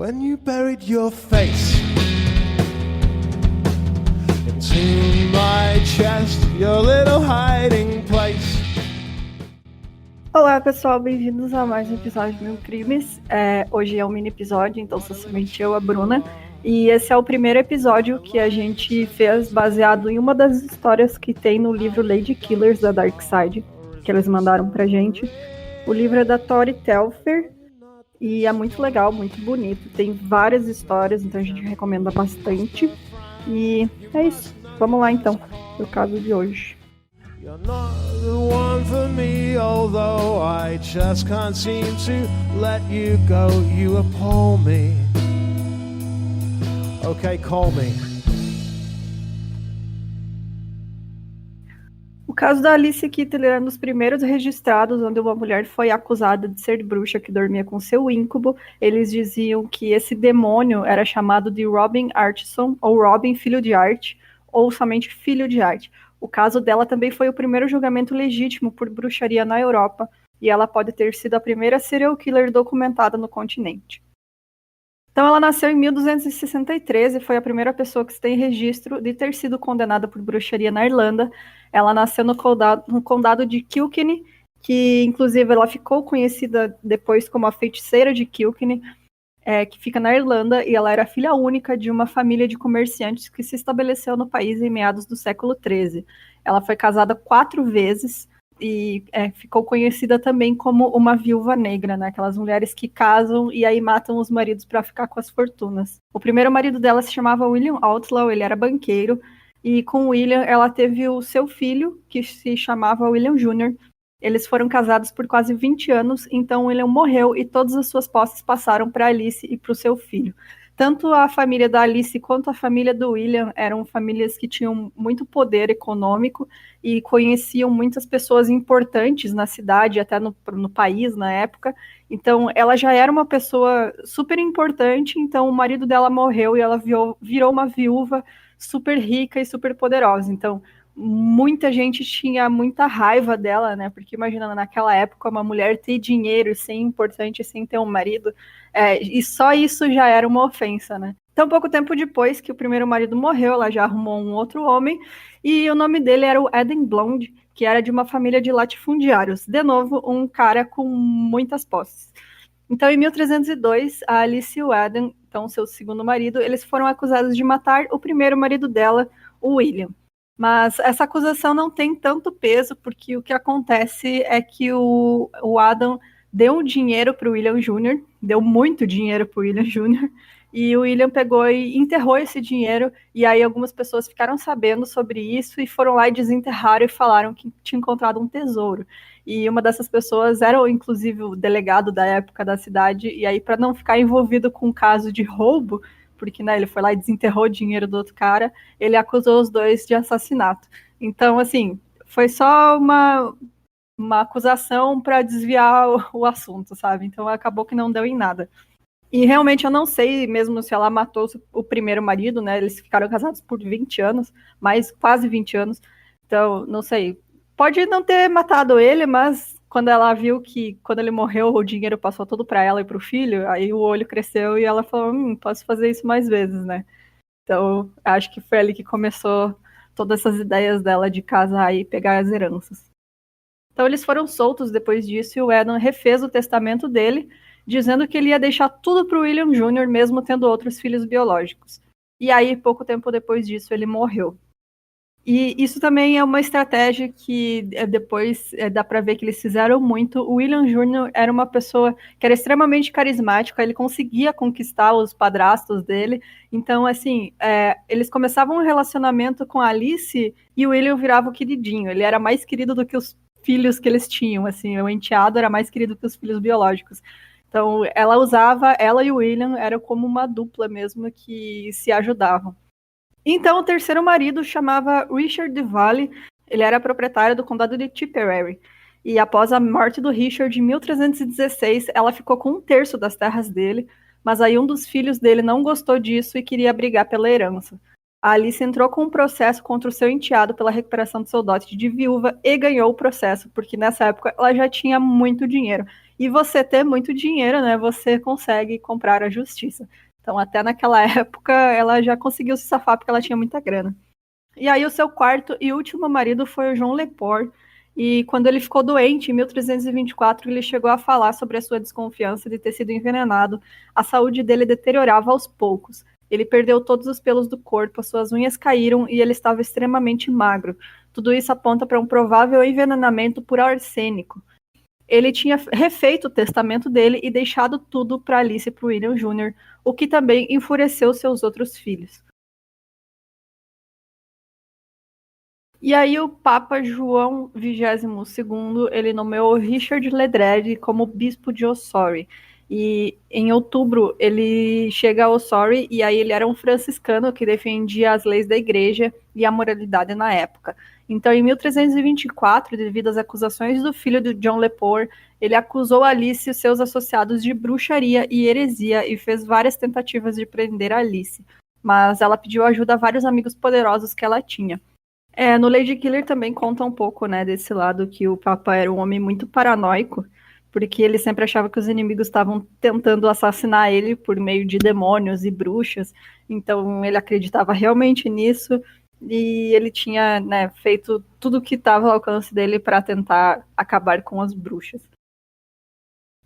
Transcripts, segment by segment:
When you buried your face into my chest, your little hiding place. Olá pessoal, bem-vindos a mais um episódio de Mil Crimes. Hoje é um mini episódio, então sou somente eu, a Bruna. E esse é o primeiro episódio que a gente fez baseado em uma das histórias que tem no livro Lady Killers da Dark Side, que eles mandaram pra gente. O livro é da Tori Telfer e é muito legal, muito bonito. Tem várias histórias, então a gente recomenda bastante. E é isso. Vamos lá então, pro caso de hoje. You're not the one for me, although I just can't seem to let you go. You appall me. Okay, call me. O caso da Alice Kittler era um dos primeiros registrados onde uma mulher foi acusada de ser bruxa que dormia com seu íncubo. Eles diziam que esse demônio era chamado de Robin Artson, ou Robin Filho de Arte, ou somente Filho de Arte. O caso dela também foi o primeiro julgamento legítimo por bruxaria na Europa, e ela pode ter sido a primeira serial killer documentada no continente. Então ela nasceu em 1263 e foi a primeira pessoa que se tem registro de ter sido condenada por bruxaria na Irlanda. Ela nasceu no condado de Kilkenny, que inclusive ela ficou conhecida depois como a feiticeira de Kilkenny, que fica na Irlanda, e ela era filha única de uma família de comerciantes que se estabeleceu no país em meados do século XIII. Ela foi casada 4 vezes e ficou conhecida também como uma viúva negra, né? Aquelas mulheres que casam e aí matam os maridos para ficar com as fortunas. O primeiro marido dela se chamava William Outlaw, ele era banqueiro, e com William ela teve o seu filho, que se chamava William Jr., Eles foram casados por quase 20 anos, então William morreu e todas as suas posses passaram para Alice e para o seu filho. Tanto a família da Alice quanto a família do William eram famílias que tinham muito poder econômico e conheciam muitas pessoas importantes na cidade, até no país na época. Então ela já era uma pessoa super importante, então o marido dela morreu e ela virou uma viúva super rica e super poderosa. Então muita gente tinha muita raiva dela, né? Porque imagina, naquela época, uma mulher ter dinheiro, ser importante, sem ter um marido, e só isso já era uma ofensa, né? Então, pouco tempo depois que o primeiro marido morreu, ela já arrumou um outro homem, e o nome dele era o Eden Blonde, que era de uma família de latifundiários. De novo, um cara com muitas posses. Então, em 1302, a Alice e o Eden, então seu segundo marido, eles foram acusados de matar o primeiro marido dela, o William. Mas essa acusação não tem tanto peso, porque o que acontece é que o Adam deu dinheiro para o William Jr., deu muito dinheiro para o William Jr., e o William pegou e enterrou esse dinheiro, e aí algumas pessoas ficaram sabendo sobre isso e foram lá e desenterraram e falaram que tinha encontrado um tesouro. E uma dessas pessoas era, inclusive, o delegado da época da cidade, e aí, para não ficar envolvido com um caso de roubo, porque né, ele foi lá e desenterrou o dinheiro do outro cara, ele acusou os dois de assassinato. Então, assim, foi só uma acusação para desviar o assunto, sabe? Então acabou que não deu em nada. E realmente eu não sei mesmo se ela matou o primeiro marido, né? Eles ficaram casados por 20 anos, mais quase 20 anos. Então, não sei. Pode não ter matado ele, mas quando ela viu que quando ele morreu o dinheiro passou todo para ela e para o filho, aí o olho cresceu e ela falou, posso fazer isso mais vezes, né? Então, acho que foi ali que começou todas essas ideias dela de casar e pegar as heranças. Então, eles foram soltos depois disso e o Adam refez o testamento dele, dizendo que ele ia deixar tudo para o William Jr., mesmo tendo outros filhos biológicos. E aí, pouco tempo depois disso, ele morreu. E isso também é uma estratégia que depois dá para ver que eles fizeram muito. O William Jr. era uma pessoa que era extremamente carismática, ele conseguia conquistar os padrastos dele. Então, assim, eles começavam um relacionamento com a Alice e o William virava o queridinho. Ele era mais querido do que os filhos que eles tinham, assim, o enteado era mais querido que os filhos biológicos. Então, ela e o William eram como uma dupla mesmo que se ajudavam. Então, o terceiro marido chamava Richard de Valle, ele era proprietário do condado de Tipperary. E após a morte do Richard, em 1316, ela ficou com 1/3 das terras dele, mas aí um dos filhos dele não gostou disso e queria brigar pela herança. A Alice entrou com um processo contra o seu enteado pela recuperação do seu dote de viúva e ganhou o processo, porque nessa época ela já tinha muito dinheiro. E você ter muito dinheiro, né, você consegue comprar a justiça. Então, até naquela época, ela já conseguiu se safar porque ela tinha muita grana. E aí, o seu quarto e último marido foi o João Lepore. E quando ele ficou doente, em 1324, ele chegou a falar sobre a sua desconfiança de ter sido envenenado. A saúde dele deteriorava aos poucos. Ele perdeu todos os pelos do corpo, as suas unhas caíram e ele estava extremamente magro. Tudo isso aponta para um provável envenenamento por arsênico. Ele tinha refeito o testamento dele e deixado tudo para Alice e para William Jr., o que também enfureceu seus outros filhos. E aí o Papa João XXII, ele nomeou Richard Ledred como bispo de Ossory. E em outubro ele chega a Ossory e aí ele era um franciscano que defendia as leis da igreja e a moralidade na época. Então em 1324, devido às acusações do filho de John Lepore, ele acusou Alice e seus associados de bruxaria e heresia e fez várias tentativas de prender Alice. Mas ela pediu ajuda a vários amigos poderosos que ela tinha. No Lady Killer também conta um pouco, né, desse lado que o Papa era um homem muito paranoico, porque ele sempre achava que os inimigos estavam tentando assassinar ele por meio de demônios e bruxas, então ele acreditava realmente nisso e ele tinha, né, feito tudo o que estava ao alcance dele para tentar acabar com as bruxas.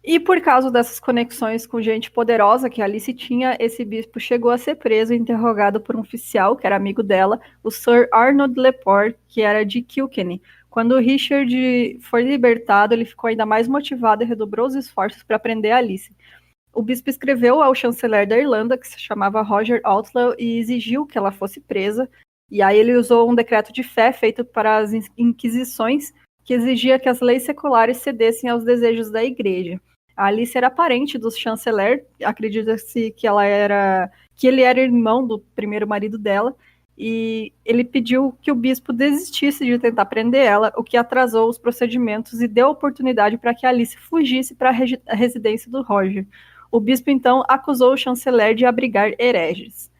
E por causa dessas conexões com gente poderosa que a Alice tinha, esse bispo chegou a ser preso e interrogado por um oficial, que era amigo dela, o Sir Arnold Lepore, que era de Kilkenny. Quando o Richard foi libertado, ele ficou ainda mais motivado e redobrou os esforços para prender a Alice. O bispo escreveu ao chanceler da Irlanda, que se chamava Roger Outlaw, e exigiu que ela fosse presa. E aí ele usou um decreto de fé feito para as inquisições, que exigia que as leis seculares cedessem aos desejos da igreja. A Alice era parente do chanceler, acredita-se que ele era irmão do primeiro marido dela, e ele pediu que o bispo desistisse de tentar prender ela, o que atrasou os procedimentos e deu oportunidade para que a Alice fugisse para a residência do Roger. O bispo então acusou o chanceler de abrigar hereges.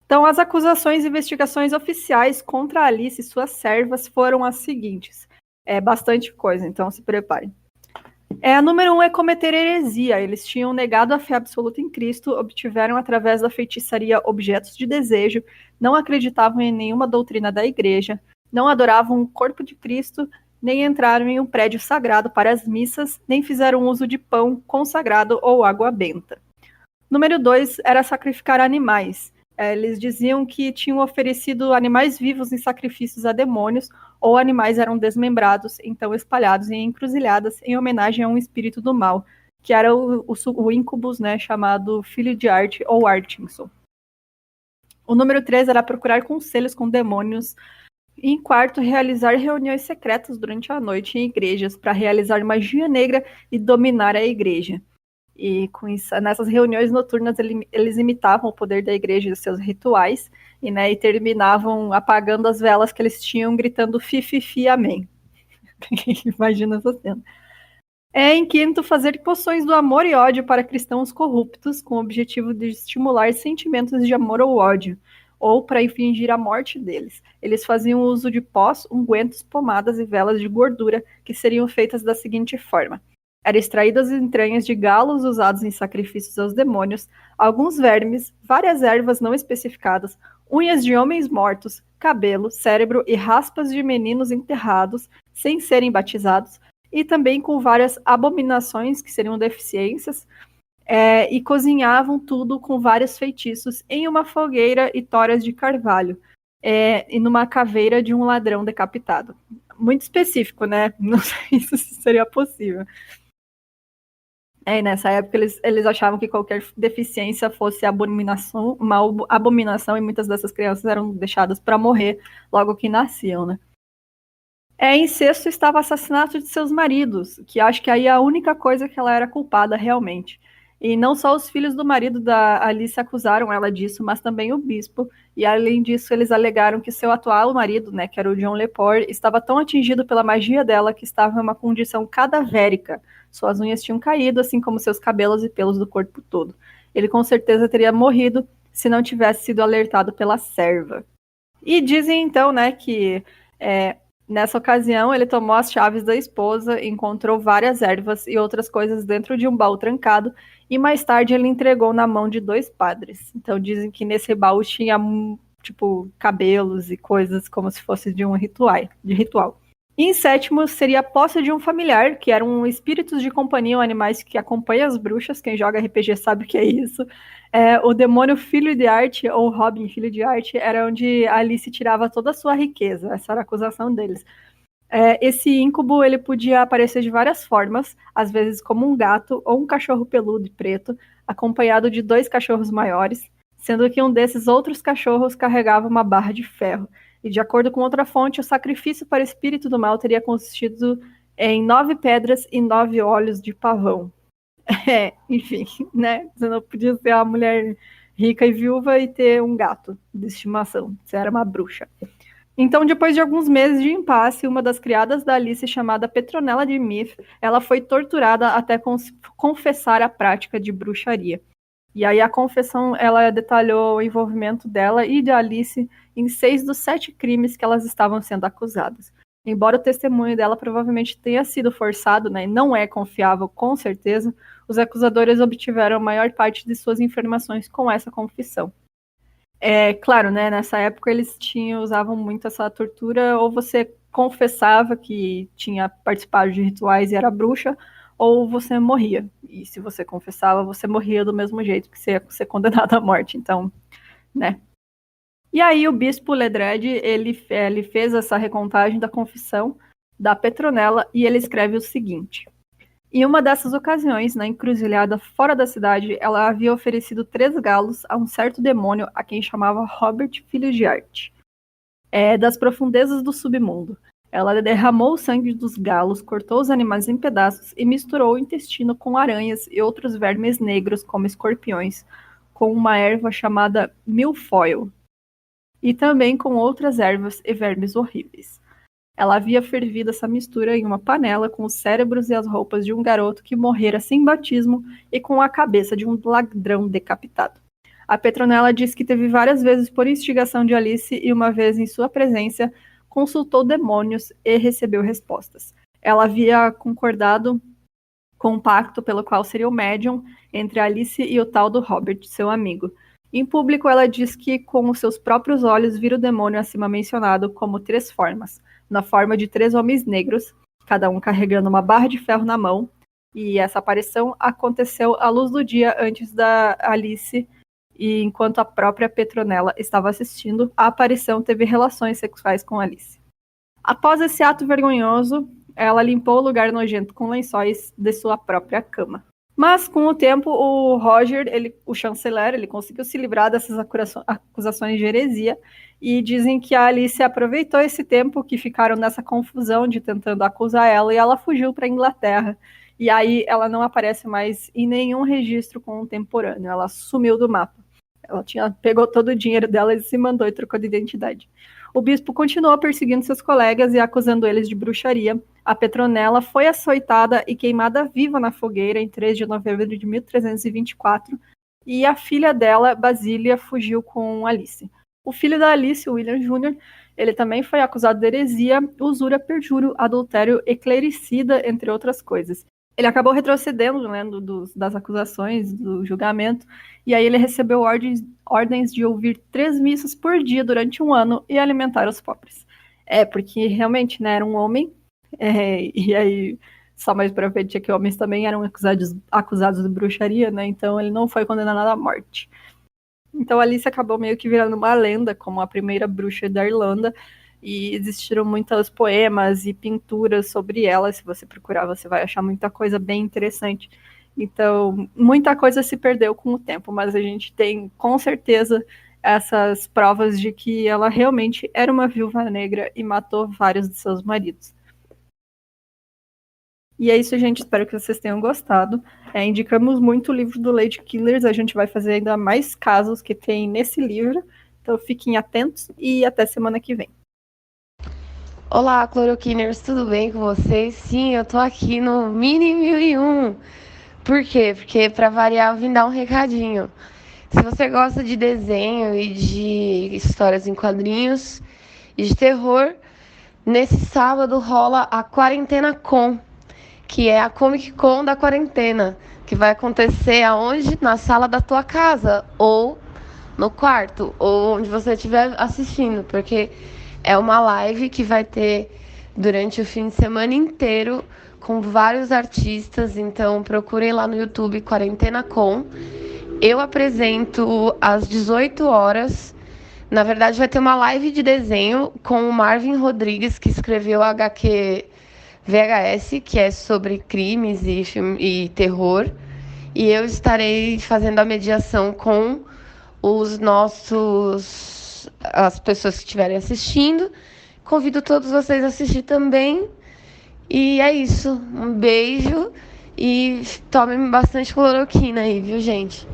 Então, as acusações e investigações oficiais contra a Alice e suas servas foram as seguintes. É bastante coisa, então se preparem. A número 1 é cometer heresia. Eles tinham negado a fé absoluta em Cristo, obtiveram através da feitiçaria objetos de desejo, não acreditavam em nenhuma doutrina da igreja, não adoravam o corpo de Cristo, nem entraram em um prédio sagrado para as missas, nem fizeram uso de pão consagrado ou água benta. Número 2 era sacrificar animais. Eles diziam que tinham oferecido animais vivos em sacrifícios a demônios, ou animais eram desmembrados, então espalhados em encruzilhadas em homenagem a um espírito do mal, que era o Incubus, né, chamado Filho de Arte ou Artinson. O número 3 era procurar conselhos com demônios. E em quarto, realizar reuniões secretas durante a noite em igrejas para realizar magia negra e dominar a igreja. E com isso, nessas reuniões noturnas eles imitavam o poder da igreja e os seus rituais e terminavam apagando as velas que eles tinham, gritando fi, fi, fi, amém. Imagina essa cena. Em quinto, fazer poções do amor e ódio para cristãos corruptos, com o objetivo de estimular sentimentos de amor ou ódio, ou para infligir a morte deles. Eles faziam uso de pós, ungüentos, pomadas e velas de gordura, que seriam feitas da seguinte forma. Era extraídas as entranhas de galos usados em sacrifícios aos demônios, alguns vermes, várias ervas não especificadas, unhas de homens mortos, cabelo, cérebro e raspas de meninos enterrados, sem serem batizados, e também com várias abominações, que seriam deficiências, e cozinhavam tudo com vários feitiços em uma fogueira e toras de carvalho, e numa caveira de um ladrão decapitado. Muito específico, né? Não sei se isso seria possível. E nessa época eles achavam que qualquer deficiência fosse uma abominação, e muitas dessas crianças eram deixadas para morrer logo que nasciam, né? Em sexto estava o assassinato de seus maridos, que acho que aí é a única coisa que ela era culpada realmente. E não só os filhos do marido da Alice acusaram ela disso, mas também o bispo. E além disso, eles alegaram que seu atual marido, né, que era o John Lepore, estava tão atingido pela magia dela que estava em uma condição cadavérica. Suas unhas tinham caído, assim como seus cabelos e pelos do corpo todo. Ele com certeza teria morrido se não tivesse sido alertado pela serva. E dizem então, né, que nessa ocasião ele tomou as chaves da esposa, encontrou várias ervas e outras coisas dentro de um baú trancado e mais tarde ele entregou na mão de 2 padres. Então dizem que nesse baú tinha tipo cabelos e coisas como se fosse de um ritual. E em sétimo seria a posse de um familiar, que eram espíritos de companhia ou animais que acompanham as bruxas. Quem joga RPG sabe o que é isso. O demônio filho de arte, ou Robin filho de arte, era onde Alice tirava toda a sua riqueza. Essa era a acusação deles. Esse íncubo ele podia aparecer de várias formas, às vezes como um gato ou um cachorro peludo e preto, acompanhado de 2 cachorros maiores, sendo que um desses outros cachorros carregava uma barra de ferro. E de acordo com outra fonte, o sacrifício para o espírito do mal teria consistido em 9 pedras e 9 olhos de pavão. Enfim, né? Você não podia ser uma mulher rica e viúva e ter um gato de estimação. Você era uma bruxa. Então, depois de alguns meses de impasse, uma das criadas da Alice, chamada Petronella de Myth, ela foi torturada até confessar a prática de bruxaria. E aí a confissão, ela detalhou o envolvimento dela e de Alice em 6 dos 7 crimes que elas estavam sendo acusadas. Embora o testemunho dela provavelmente tenha sido forçado, né, e não é confiável com certeza, os acusadores obtiveram a maior parte de suas informações com essa confissão. Claro, né, nessa época eles usavam muito essa tortura, ou você confessava que tinha participado de rituais e era bruxa, ou você morria. E se você confessava, você morria do mesmo jeito, que você ia ser condenado à morte. Então, né. E aí o bispo Ledred, ele fez essa recontagem da confissão da Petronella e ele escreve o seguinte: em uma dessas ocasiões, na encruzilhada fora da cidade, ela havia oferecido 3 galos a um certo demônio a quem chamava Robert Filho de Arte, das profundezas do submundo. Ela derramou o sangue dos galos, cortou os animais em pedaços e misturou o intestino com aranhas e outros vermes negros, como escorpiões, com uma erva chamada milfoil, e também com outras ervas e vermes horríveis. Ela havia fervido essa mistura em uma panela com os cérebros e as roupas de um garoto que morrera sem batismo e com a cabeça de um ladrão decapitado. A Petronella diz que teve várias vezes por instigação de Alice e uma vez em sua presença consultou demônios e recebeu respostas. Ela havia concordado com um pacto pelo qual seria o médium entre Alice e o tal do Robert, seu amigo. Em público, ela diz que com os seus próprios olhos vira o demônio acima mencionado como 3 formas, na forma de 3 homens negros, cada um carregando uma barra de ferro na mão, e essa aparição aconteceu à luz do dia antes da Alice, e enquanto a própria Petronella estava assistindo, a aparição teve relações sexuais com Alice. Após esse ato vergonhoso, ela limpou o lugar nojento com lençóis de sua própria cama. Mas, com o tempo, o Roger, o chanceler, ele conseguiu se livrar dessas acusações de heresia, e dizem que a Alice aproveitou esse tempo que ficaram nessa confusão de tentando acusar ela, e ela fugiu para a Inglaterra. E aí ela não aparece mais em nenhum registro contemporâneo, ela sumiu do mapa. Ela pegou todo o dinheiro dela e se mandou e trocou de identidade. O bispo continuou perseguindo seus colegas e acusando eles de bruxaria. A Petronella foi açoitada e queimada viva na fogueira em 3 de novembro de 1324, e a filha dela, Basília, fugiu com Alice. O filho da Alice, William Jr., ele também foi acusado de heresia, usura, perjúrio, adultério e clericida, entre outras coisas. Ele acabou retrocedendo, né, das acusações, do julgamento, e aí ele recebeu ordens de ouvir 3 missas por dia durante 1 ano e alimentar os pobres. Porque realmente, né, era um homem, e aí só mais pra frente é que homens também eram acusados de bruxaria, né, então ele não foi condenado à morte. Então Alice acabou meio que virando uma lenda como a primeira bruxa da Irlanda, e existiram muitos poemas e pinturas sobre ela. Se você procurar, você vai achar muita coisa bem interessante. Então, muita coisa se perdeu com o tempo, mas a gente tem, com certeza, essas provas de que ela realmente era uma viúva negra e matou vários de seus maridos. E é isso, gente. Espero que vocês tenham gostado. Indicamos muito o livro do Lady Killers. A gente vai fazer ainda mais casos que tem nesse livro. Então, fiquem atentos e até semana que vem. Olá, cloroquiners, tudo bem com vocês? Sim, eu tô aqui no Mini 1001. Por quê? Porque, pra variar, eu vim dar um recadinho. Se você gosta de desenho e de histórias em quadrinhos e de terror, nesse sábado rola a Quarentena Con, que é a Comic Con da quarentena, que vai acontecer aonde? Na sala da tua casa, ou no quarto, ou onde você estiver assistindo, porque é uma live que vai ter durante o fim de semana inteiro com vários artistas, então procurem lá no YouTube Quarentena Com. Eu apresento às 18 horas. Na verdade, vai ter uma live de desenho com o Marvin Rodrigues, que escreveu a HQ VHS, que é sobre crimes e terror. E eu estarei fazendo a mediação com as pessoas que estiverem assistindo. Convido todos vocês a assistir também. E é isso. Um beijo e tomem bastante cloroquina aí, viu, gente?